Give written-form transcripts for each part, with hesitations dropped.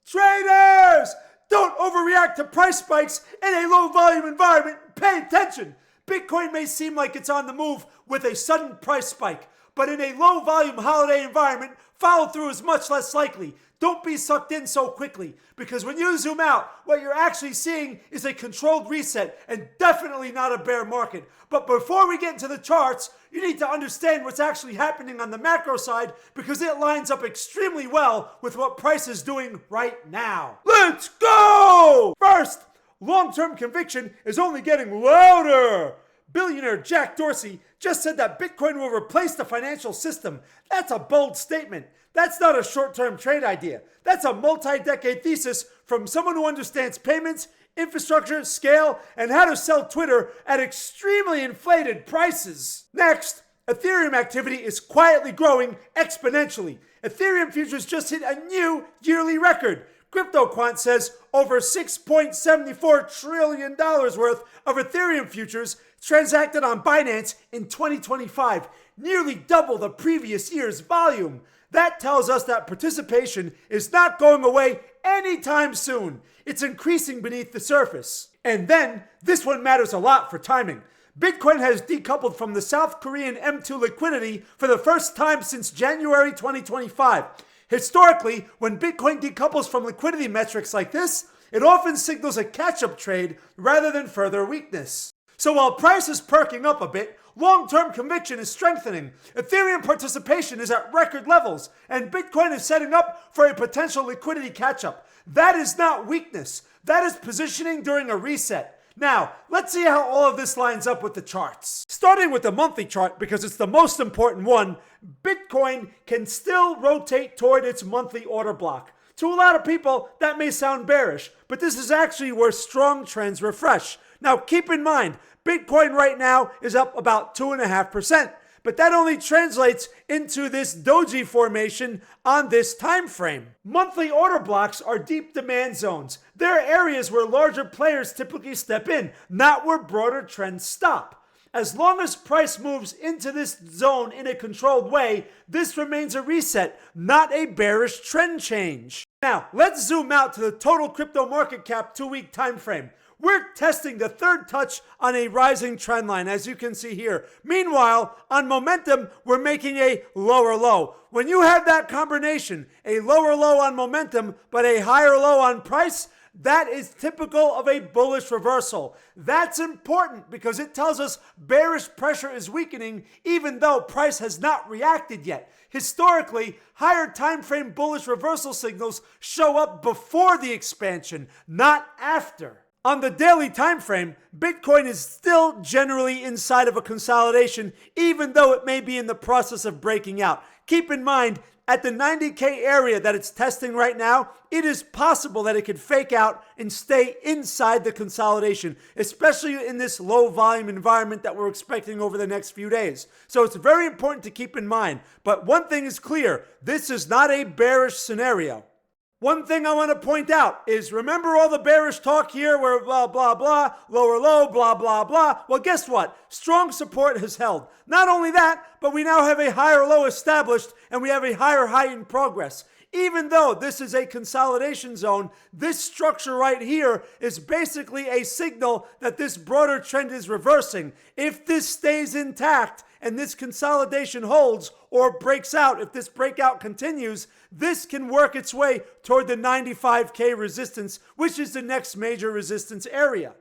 Traders! Don't overreact to price spikes in a low volume environment. Pay attention. Bitcoin may seem like it's on the move with a sudden price spike, but in a low volume holiday environment, follow through is much less likely. Don't be sucked in so quickly, because when you zoom out, what you're actually seeing is a controlled reset and definitely not a bear market. But before we get into the charts, you need to understand what's actually happening on the macro side, because it lines up extremely well with what price is doing right now. Let's go! First, long-term conviction is only getting louder. Billionaire Jack Dorsey just said that Bitcoin will replace the financial system. That's a bold statement. That's not a short-term trade idea. That's a multi-decade thesis from someone who understands payments, infrastructure, scale, and how to sell Twitter at extremely inflated prices. Next, Ethereum activity is quietly growing exponentially. Ethereum futures just hit a new yearly record. CryptoQuant says over $6.74 trillion worth of Ethereum futures transacted on Binance in 2025, nearly double the previous year's volume. That tells us that participation is not going away anytime soon. It's increasing beneath the surface. And then, this one matters a lot for timing. Bitcoin has decoupled from the South Korean M2 liquidity for the first time since January 2025. Historically, when Bitcoin decouples from liquidity metrics like this, it often signals a catch-up trade rather than further weakness. So while price is perking up a bit, long-term conviction is strengthening. Ethereum participation is at record levels, and Bitcoin is setting up for a potential liquidity catch-up. That is not weakness. That is positioning during a reset. Now, let's see how all of this lines up with the charts. Starting with the monthly chart, because it's the most important one, Bitcoin can still rotate toward its monthly order block. To a lot of people, that may sound bearish, but this is actually where strong trends refresh. Now, keep in mind, Bitcoin right now is up about 2.5%, but that only translates into this doji formation on this time frame. Monthly order blocks are deep demand zones. They're areas where larger players typically step in, not where broader trends stop. As long as price moves into this zone in a controlled way, this remains a reset, not a bearish trend change. Now, let's zoom out to the total crypto market cap 2-week time frame. We're testing the third touch on a rising trend line, as you can see here. Meanwhile, on momentum, we're making a lower low. When you have that combination, a lower low on momentum, but a higher low on price, that is typical of a bullish reversal. That's important because it tells us bearish pressure is weakening even though price has not reacted yet. Historically, higher time frame bullish reversal signals show up before the expansion, not after. On the daily time frame, Bitcoin is still generally inside of a consolidation, even though it may be in the process of breaking out. Keep in mind, at the 90K area that it's testing right now, it is possible that it could fake out and stay inside the consolidation, especially in this low volume environment that we're expecting over the next few days. So it's very important to keep in mind. But one thing is clear, this is not a bearish scenario. One thing I want to point out is, remember all the bearish talk here where blah, blah, blah, lower low, blah, blah, blah? Well, guess what? Strong support has held. Not only that, but we now have a higher low established and we have a higher high in progress. Even though this is a consolidation zone, this structure right here is basically a signal that this broader trend is reversing. If this stays intact and this consolidation holds or breaks out, if this breakout continues, this can work its way toward the 95K resistance, which is the next major resistance area.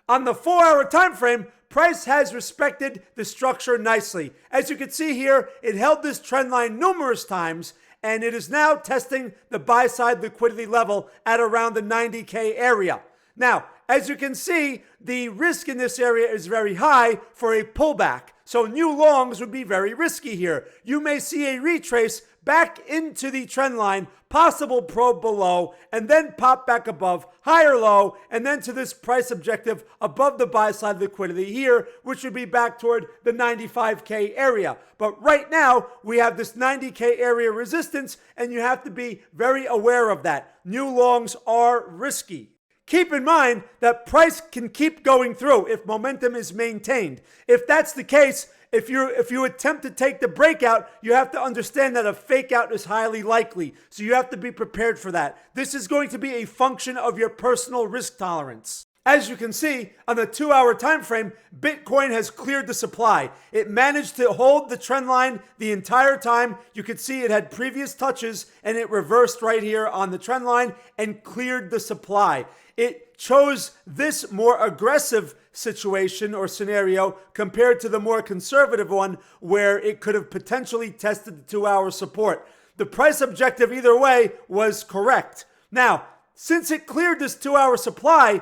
On the 4-hour time frame, price has respected the structure nicely. As you can see here, it held this trend line numerous times, and it is now testing the buy-side liquidity level at around the 90K area. Now, as you can see, the risk in this area is very high for a pullback. So new longs would be very risky here. You may see a retrace back into the trend line, possible probe below, and then pop back above, higher low, and then to this price objective above the buy-side liquidity here, which would be back toward the 95K area. But right now, we have this 90K area resistance, and you have to be very aware of that. New longs are risky. Keep in mind that price can keep going through if momentum is maintained. If that's the case, If you attempt to take the breakout, you have to understand that a fake out is highly likely. So you have to be prepared for that. This is going to be a function of your personal risk tolerance. As you can see, on the 2-hour time frame, Bitcoin has cleared the supply. It managed to hold the trend line the entire time. You could see it had previous touches and it reversed right here on the trend line and cleared the supply. It chose this more aggressive situation or scenario compared to the more conservative one where it could have potentially tested the 2-hour support. The price objective either way was correct. Now, since it cleared this 2-hour supply,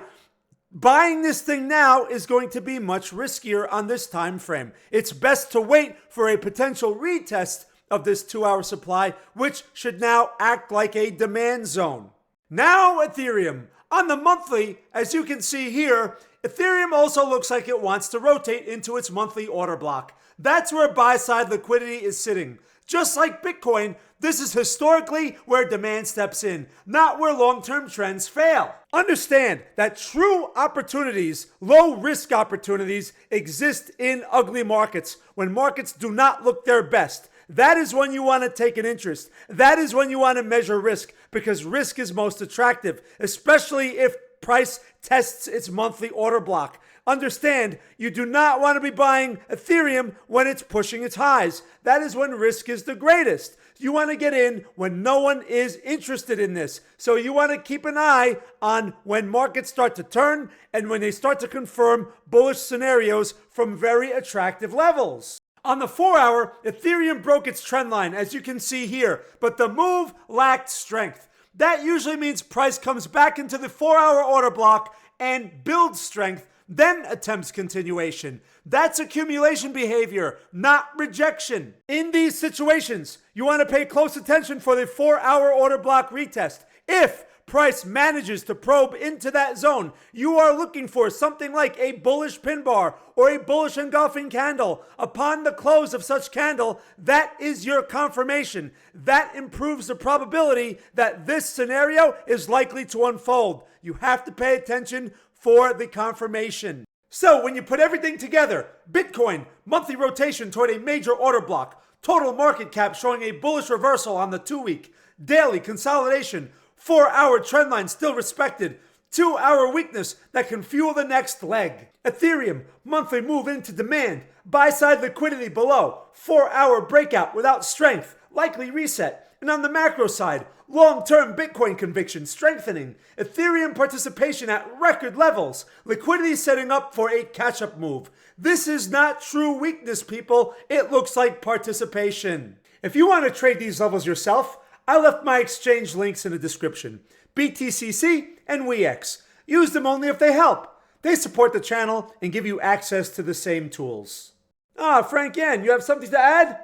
buying this thing now is going to be much riskier on this time frame. It's best to wait for a potential retest of this 2-hour supply, which should now act like a demand zone. Now Ethereum. On the monthly, as you can see here, Ethereum also looks like it wants to rotate into its monthly order block. That's where buy-side liquidity is sitting. Just like Bitcoin, this is historically where demand steps in, not where long-term trends fail. Understand that true opportunities, low-risk opportunities, exist in ugly markets, when markets do not look their best. That is when you want to take an interest. That is when you want to measure risk, because risk is most attractive, especially if price tests its monthly order block. Understand, you do not want to be buying Ethereum when it's pushing its highs. That is when risk is the greatest. You want to get in when no one is interested in this. So you want to keep an eye on when markets start to turn and when they start to confirm bullish scenarios from very attractive levels. On the 4-hour, Ethereum broke its trend line, as you can see here, but the move lacked strength. That usually means price comes back into the 4-hour order block and builds strength, then attempts continuation. That's accumulation behavior, not rejection. In these situations, you want to pay close attention for the 4-hour order block retest. If price manages to probe into that zone, you are looking for something like a bullish pin bar or a bullish engulfing candle. Upon the close of such candle, that is your confirmation. That improves the probability that this scenario is likely to unfold. You have to pay attention for the confirmation. So when you put everything together, Bitcoin, monthly rotation toward a major order block, total market cap showing a bullish reversal on the 2-week, daily consolidation, 4-hour trend line still respected, 2-hour weakness that can fuel the next leg. Ethereum, monthly move into demand, buy-side liquidity below, 4-hour breakout without strength, likely reset. And on the macro side, long-term Bitcoin conviction strengthening, Ethereum participation at record levels, liquidity setting up for a catch-up move. This is not true weakness, people. It looks like participation. If you want to trade these levels yourself, I left my exchange links in the description. BTCC and WeX. Use them only if they help. They support the channel and give you access to the same tools. Frank Yan, you have something to add?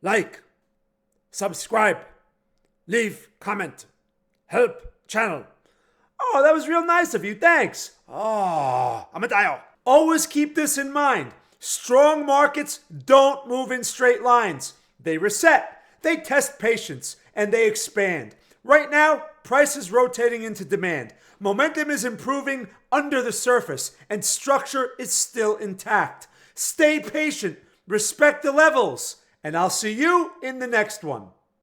Like, subscribe, leave comment, help channel. Oh, that was real nice of you. Thanks. Amadayo. Always keep this in mind. Strong markets don't move in straight lines. They reset, they test patience, and they expand. Right now, price is rotating into demand. Momentum is improving under the surface, and structure is still intact. Stay patient, respect the levels, and I'll see you in the next one.